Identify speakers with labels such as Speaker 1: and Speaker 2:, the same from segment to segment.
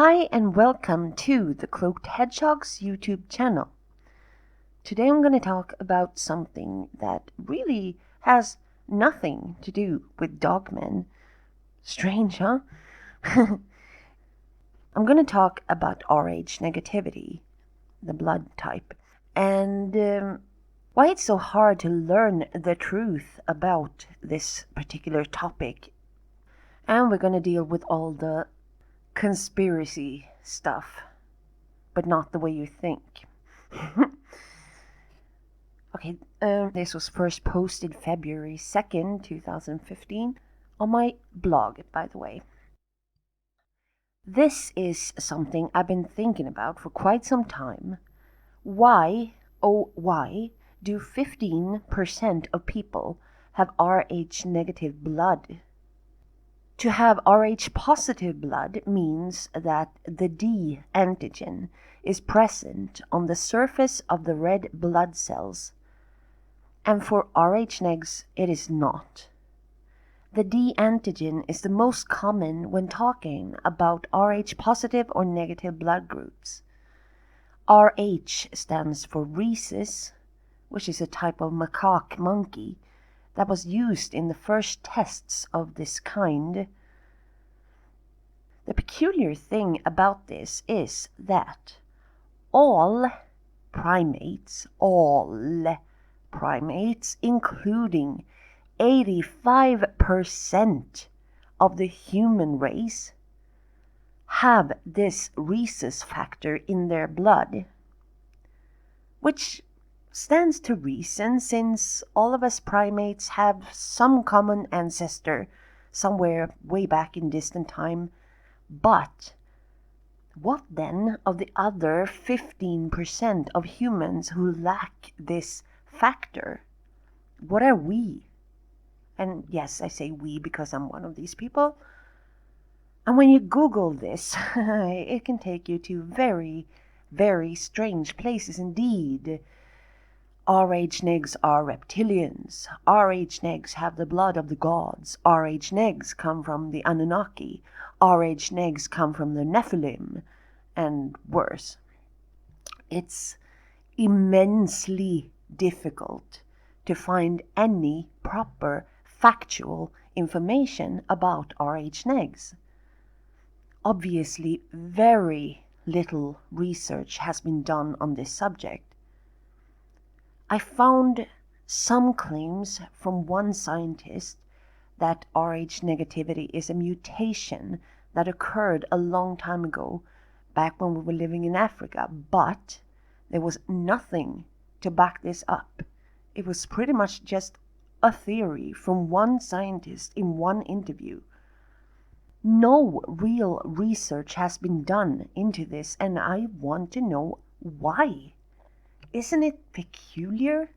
Speaker 1: Hi and welcome to the Cloaked Hedgehog's YouTube channel. Today I'm going to talk about something that really has nothing to do with Dogmen. Strange, huh? I'm going to talk about Rh negativity, the blood type, and why it's so hard to learn the truth about this particular topic. And we're going to deal with all the conspiracy stuff, but not the way you think. Okay, this was first posted February 2nd, 2015 on my blog, by the way. This is something I've been thinking about for quite some time. Why, oh why, do 15% of people have Rh negative blood? To have Rh positive blood means that the D antigen is present on the surface of the red blood cells, and for Rh negs it is not. The D antigen is the most common when talking about Rh positive or negative blood groups. Rh stands for rhesus, which is a type of macaque monkey that was used in the first tests of this kind. The peculiar thing about this is that all primates, including 85% of the human race, have this rhesus factor in their blood, which stands to reason since all of us primates have some common ancestor somewhere way back in distant time. But what then of the other 15% of humans who lack this factor? What are we? And yes, I say we because I'm one of these people. And when you Google this, it can take you to very, very strange places indeed. Rh negs are reptilians. Rh negs have the blood of the gods. Rh negs come from the Anunnaki. Rh negs come from the Nephilim, and worse. It's immensely difficult to find any proper factual information about Rh negs. Obviously, very little research has been done on this subject. I found some claims from one scientist that Rh negativity is a mutation that occurred a long time ago, back when we were living in Africa, but there was nothing to back this up. It was pretty much just a theory from one scientist in one interview. No real research has been done into this, and I want to know why. Isn't it peculiar?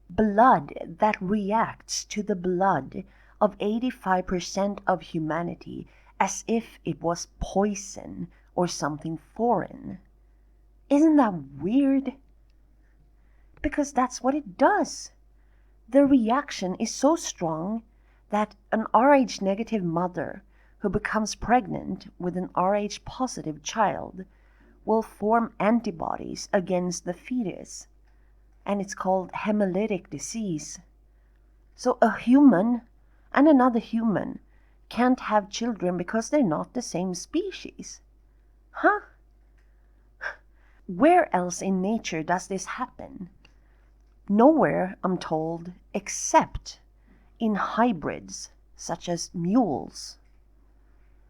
Speaker 1: Blood that reacts to the blood of 85% of humanity as if it was poison or something foreign. Isn't that weird? Because that's what it does. The reaction is so strong that an Rh negative mother who becomes pregnant with an Rh positive child will form antibodies against the fetus, and it's called hemolytic disease. So a human and another human can't have children because they're not the same species. Huh? Where else in nature does this happen? Nowhere, I'm told, except in hybrids such as mules.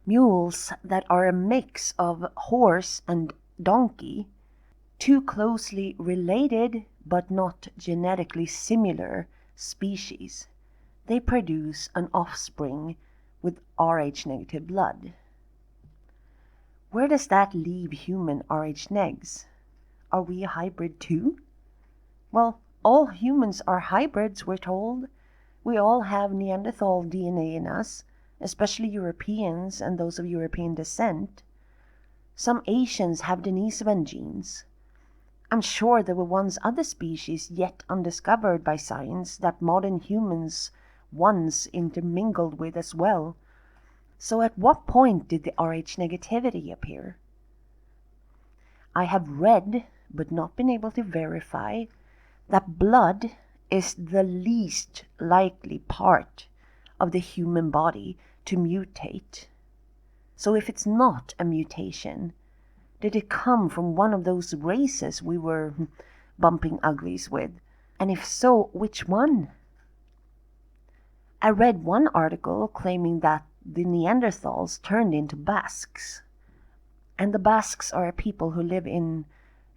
Speaker 1: Mules that are a mix of horse and donkey, two closely related but not genetically similar species. They produce an offspring with Rh negative blood. Where does that leave human Rh negs? Are we a hybrid too? Well, all humans are hybrids, we're told. We all have Neanderthal DNA in us, especially Europeans and those of European descent. Some Asians have Denisovan genes. I'm sure there were once other species yet undiscovered by science that modern humans once intermingled with as well. So at what point did the Rh negativity appear? I have read, but not been able to verify, that blood is the least likely part of the human body to mutate. So if it's not a mutation, did it come from one of those races we were bumping uglies with? And if so, which one? I read one article claiming that the Neanderthals turned into Basques. And the Basques are people who live in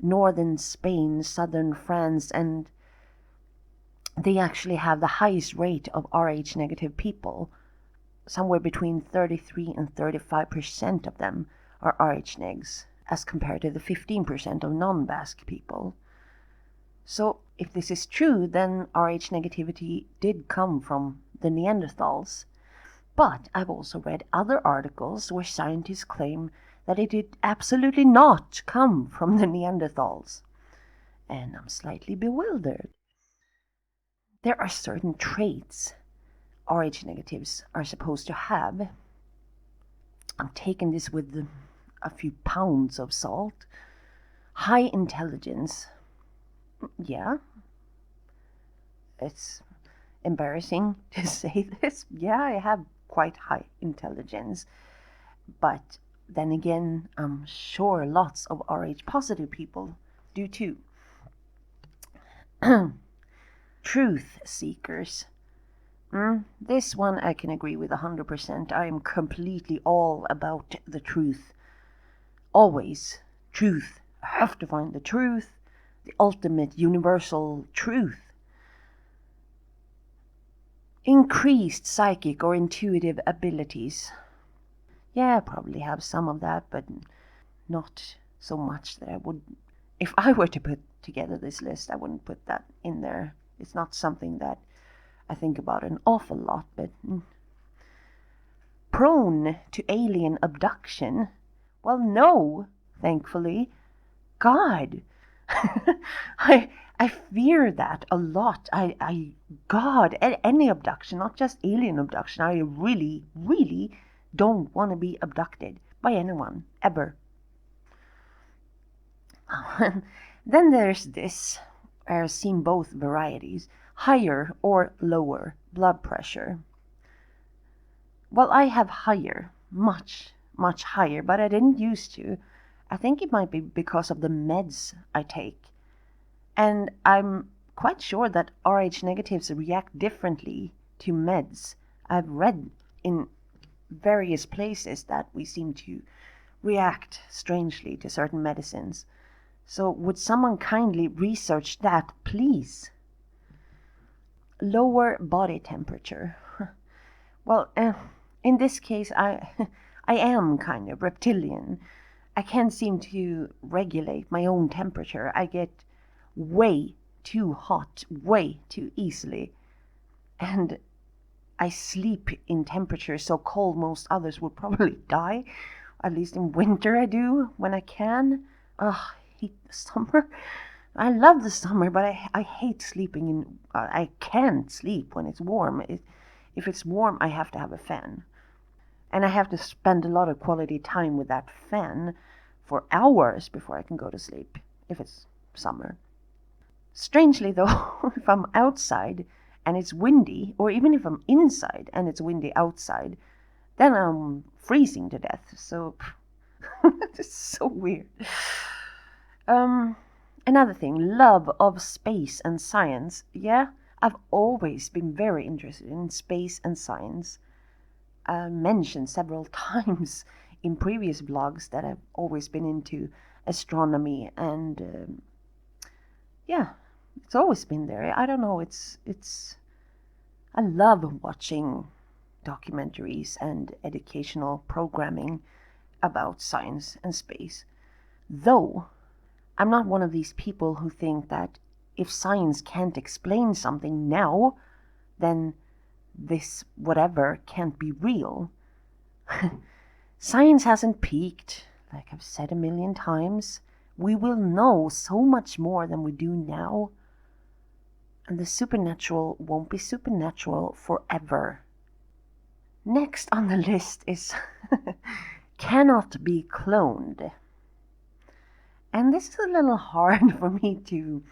Speaker 1: northern Spain, southern France, and they actually have the highest rate of Rh negative people. Somewhere between 33 and 35% of them are Rh negs, as compared to the 15% of non-Basque people. So if this is true, then Rh negativity did come from the Neanderthals. But I've also read other articles where scientists claim that it did absolutely not come from the Neanderthals. And I'm slightly bewildered. There are certain traits Rh negatives are supposed to have. I'm taking this with a few pounds of salt. High intelligence. Yeah. It's embarrassing to say this. Yeah, I have quite high intelligence. But then again, I'm sure lots of Rh positive people do too. Truth seekers. This one I can agree with 100%. I am completely all about the truth. Always. Truth. I have to find the truth. The ultimate universal truth. Increased psychic or intuitive abilities. Yeah, I probably have some of that, but not so much that I would... If I were to put together this list, I wouldn't put that in there. It's not something that I think about an awful lot, but prone to alien abduction? Well, no, thankfully. God, I fear that a lot. God, any abduction, not just alien abduction. I really, really don't want to be abducted by anyone, ever. Then there's this. I've seen both varieties. Higher or lower blood pressure. Well, I have higher, much, much higher, but I didn't used to. I think it might be because of the meds I take. And I'm quite sure that Rh negatives react differently to meds. I've read in various places that we seem to react strangely to certain medicines. So would someone kindly research that, please? Lower body temperature. Well, in this case, I am kind of reptilian. I can't seem to regulate my own temperature. I get way too hot, way too easily. And I sleep in temperatures so cold most others would probably die. At least in winter I do, when I can. Ugh, I hate the summer. I love the summer, but I hate sleeping in... I can't sleep when it's warm. If it's warm, I have to have a fan. And I have to spend a lot of quality time with that fan for hours before I can go to sleep, if it's summer. Strangely though, if I'm outside and it's windy, or even if I'm inside and it's windy outside, then I'm freezing to death. So, it's so weird. Another thing, love of space and science. Yeah, I've always been very interested in space and science. Mentioned several times in previous vlogs that I've always been into astronomy, and yeah, it's always been there. I don't know, I love watching documentaries and educational programming about science and space. Though I'm not one of these people who think that if science can't explain something now, then this whatever can't be real. Science hasn't peaked, like I've said a million times. We will know so much more than we do now. And the supernatural won't be supernatural forever. Next on the list is cannot be cloned. And this is a little hard for me to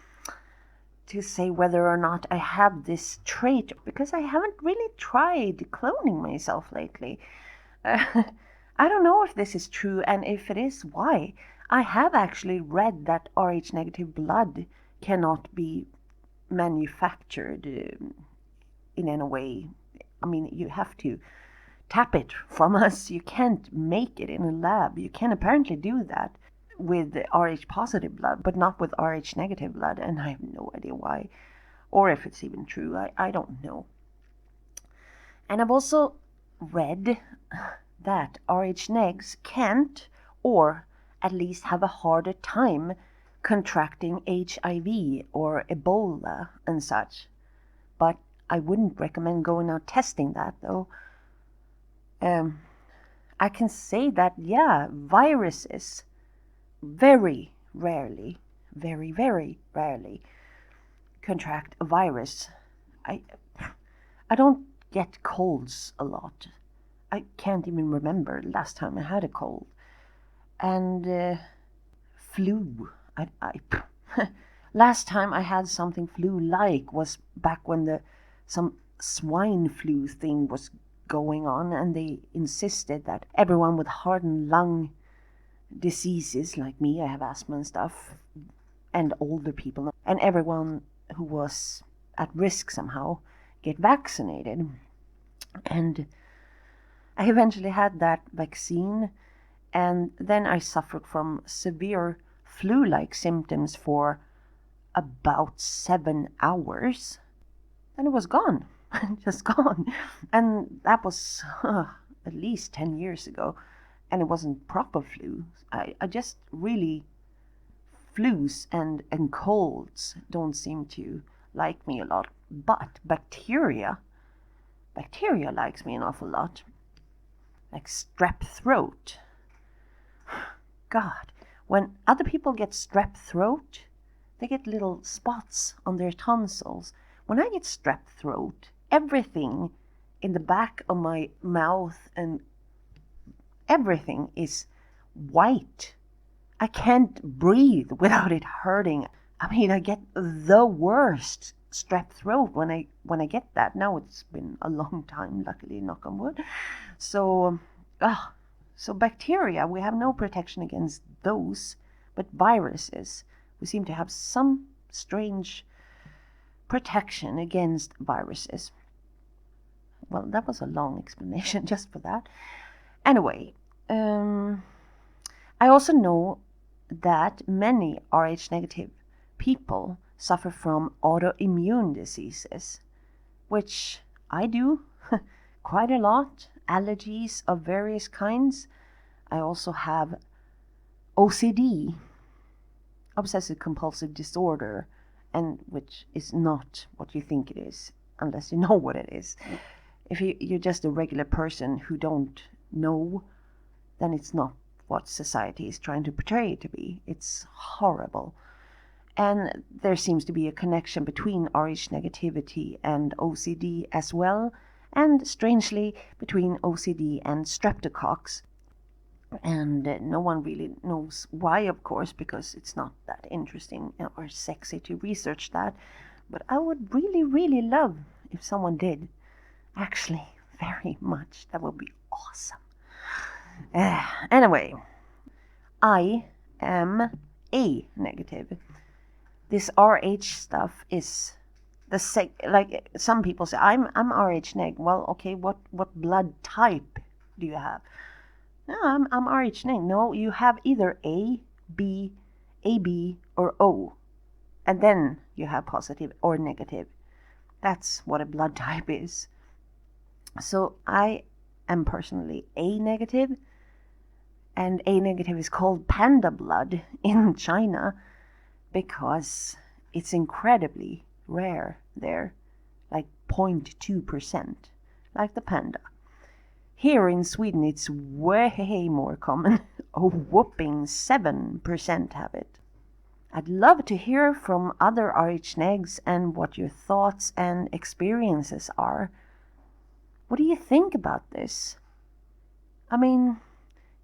Speaker 1: say whether or not I have this trait, because I haven't really tried cloning myself lately. I don't know if this is true, and if it is, why. I have actually read that Rh negative blood cannot be manufactured in any way. I mean, you have to tap it from us. You can't make it in a lab. You can apparently do that with Rh positive blood, but not with Rh negative blood, and I have no idea why, or if it's even true. I don't know. And I've also read that Rh negs can't, or at least have a harder time contracting HIV or Ebola and such. But I wouldn't recommend going out testing that, though. I can say that, yeah, viruses very rarely, very, very rarely contract a virus. I don't get colds a lot. I can't even remember last time I had a cold. And flu. Last time I had something flu-like was back when some swine flu thing was going on, and they insisted that everyone with heart and lung diseases like me, I have asthma and stuff, and older people, and everyone who was at risk somehow, get vaccinated. And I eventually had that vaccine, and then I suffered from severe flu-like symptoms for about 7 hours. Then it was gone, just gone. And that was at least 10 years ago, and it wasn't proper flu. I just really, flus and colds don't seem to like me a lot. But bacteria likes me an awful lot. Like strep throat. God, when other people get strep throat, they get little spots on their tonsils. When I get strep throat, everything in the back of my mouth and everything is white. I can't breathe without it hurting. I mean, I get the worst strep throat when I get that. Now it's been a long time, luckily, knock on wood. So bacteria, we have no protection against those, but viruses, we seem to have some strange protection against viruses. Well, that was a long explanation just for that. Anyway, I also know that many Rh negative people suffer from autoimmune diseases, which I do quite a lot. Allergies of various kinds. I also have OCD, obsessive compulsive disorder, and which is not what you think it is, unless you know what it is. If you're just a regular person who don't know, then it's not what society is trying to portray it to be. It's horrible. And there seems to be a connection between Rh negativity and OCD as well, and strangely between OCD and streptococcus. And no one really knows why, of course, because it's not that interesting or sexy to research that. But I would really, really love if someone did. Actually, very much. That would be awesome. Anyway, I am A negative. This RH stuff is like some people say, I'm Rh neg. Well, okay, what blood type do you have? No, I'm Rh neg. No, you have either A, B, AB, or O, and then you have positive or negative. That's what a blood type is. So I am personally A negative, and A negative is called panda blood in China because it's incredibly rare there, like 0.2%, like the panda. Here in Sweden it's way more common. A whopping 7% have it. I'd love to hear from other Rh negs and what your thoughts and experiences are. What do you think about this? I mean,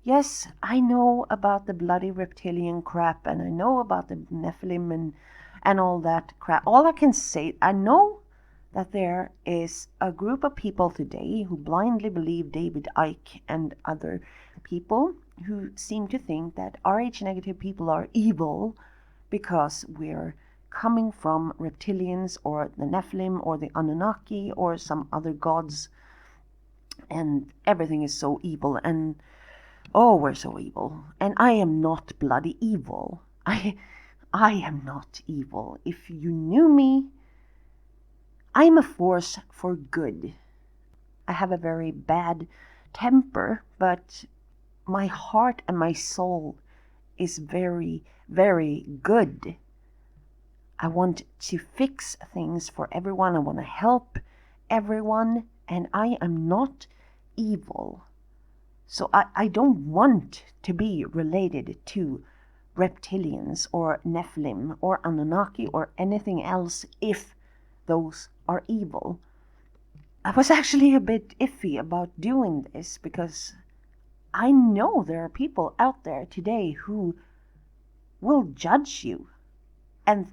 Speaker 1: yes, I know about the bloody reptilian crap, and I know about the Nephilim and all that crap. All I can say, I know that there is a group of people today who blindly believe David Icke and other people who seem to think that Rh negative people are evil because we're coming from reptilians or the Nephilim or the Anunnaki or some other gods, and everything is so evil, and oh, we're so evil. And I am not bloody evil. I am not evil. If you knew me, I'm a force for good. I have a very bad temper, but my heart and my soul is very, very good. I want to fix things for everyone. I want to help everyone, and I am not evil. So I don't want to be related to reptilians or Nephilim or Anunnaki or anything else if those are evil. I was actually a bit iffy about doing this because I know there are people out there today who will judge you and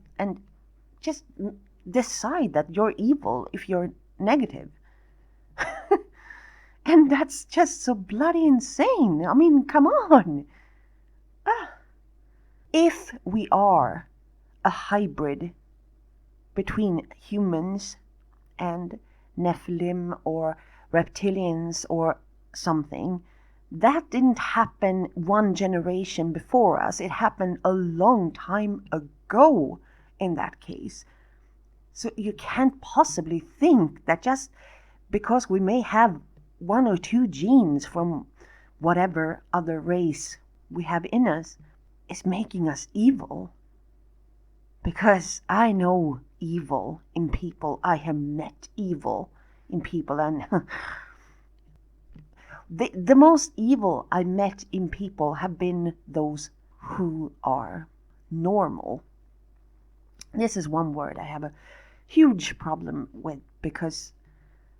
Speaker 1: just decide that you're evil if you're negative. And that's just so bloody insane. I mean, come on. If we are a hybrid between humans and Nephilim or reptilians or something, that didn't happen one generation before us. It happened a long time ago in that case. So you can't possibly think that just because we may have one or two genes from whatever other race we have in us is making us evil. Because I know evil in people. I have met evil in people, and the most evil I met in people have been those who are normal. This is one word I have a huge problem with, because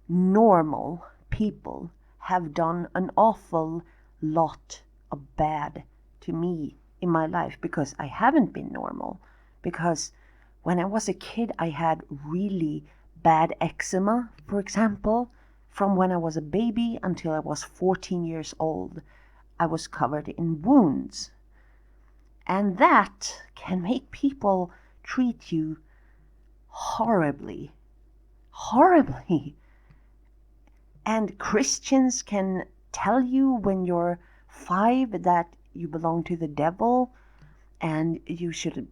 Speaker 1: normal people have done an awful lot of bad to me in my life because I haven't been normal. Because when I was a kid, I had really bad eczema, for example. From when I was a baby until I was 14 years old, I was covered in wounds. And that can make people treat you horribly. Horribly. And Christians can tell you when you're 5 that you belong to the devil and you should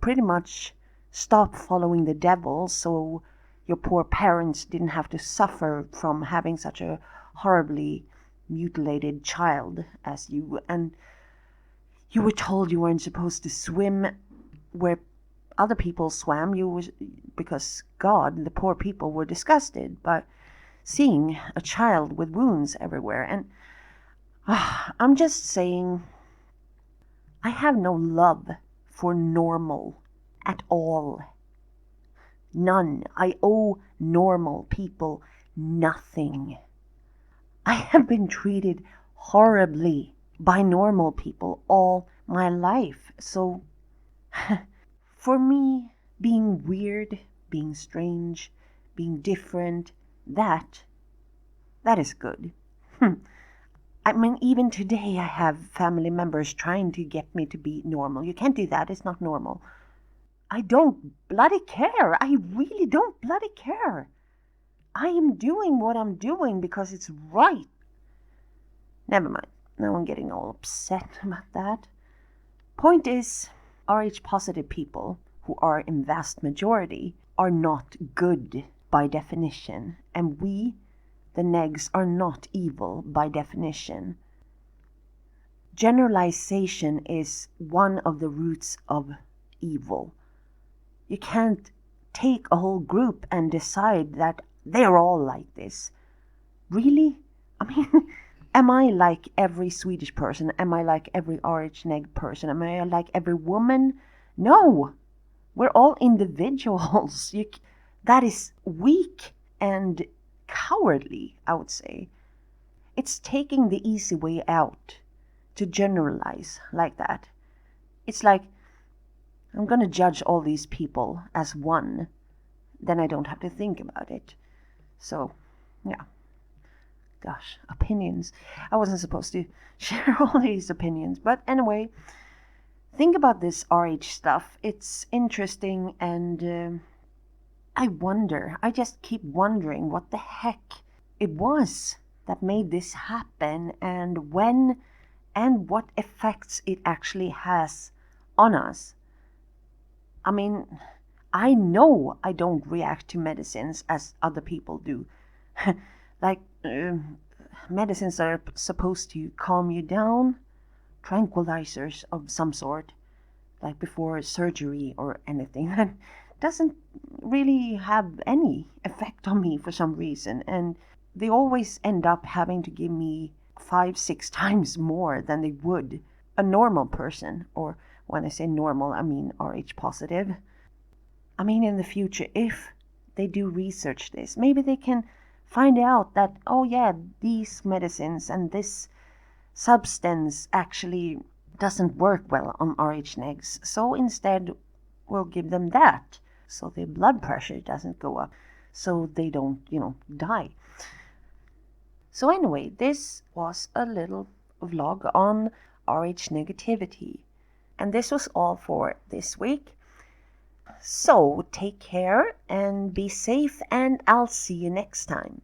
Speaker 1: pretty much stop following the devil so your poor parents didn't have to suffer from having such a horribly mutilated child as you. And you were told you weren't supposed to swim where other people swam, because God, the poor people, were disgusted by seeing a child with wounds everywhere. And I'm just saying, I have no love for normal at all. None. I owe normal people nothing. I have been treated horribly by normal people all my life. So for me, being weird, being strange, being different, that is good. I mean, even today I have family members trying to get me to be normal. You can't do that. It's not normal. I don't bloody care. I really don't bloody care. I am doing what I'm doing because it's right. Never mind. Now I'm getting all upset about that. Point is, Rh positive people, who are in vast majority, are not good by definition. And we, the negs, are not evil by definition. Generalization is one of the roots of evil. You can't take a whole group and decide that they're all like this. Really? I mean, am I like every Swedish person? Am I like every RH neg person? Am I like every woman? No. We're all individuals. That is weak and cowardly, I would say. It's taking the easy way out to generalize like that. It's like, I'm going to judge all these people as one, then I don't have to think about it. So, yeah. Gosh, opinions. I wasn't supposed to share all these opinions, but anyway, think about this RH stuff. It's interesting, and I just keep wondering what the heck it was that made this happen, and when, and what effects it actually has on us. I mean, I know I don't react to medicines as other people do. Like, medicines are supposed to calm you down, tranquilizers of some sort, like before surgery or anything, that doesn't really have any effect on me for some reason. And they always end up having to give me 5-6 times more than they would a normal person. Or when I say normal, I mean RH positive. I mean, in the future, if they do research this, maybe they can find out that, oh yeah, these medicines and this substance actually doesn't work well on RH negs. So instead, we'll give them that, so their blood pressure doesn't go up, so they don't, die. So anyway, this was a little vlog on RH negativity. And this was all for this week. So take care and be safe, and I'll see you next time.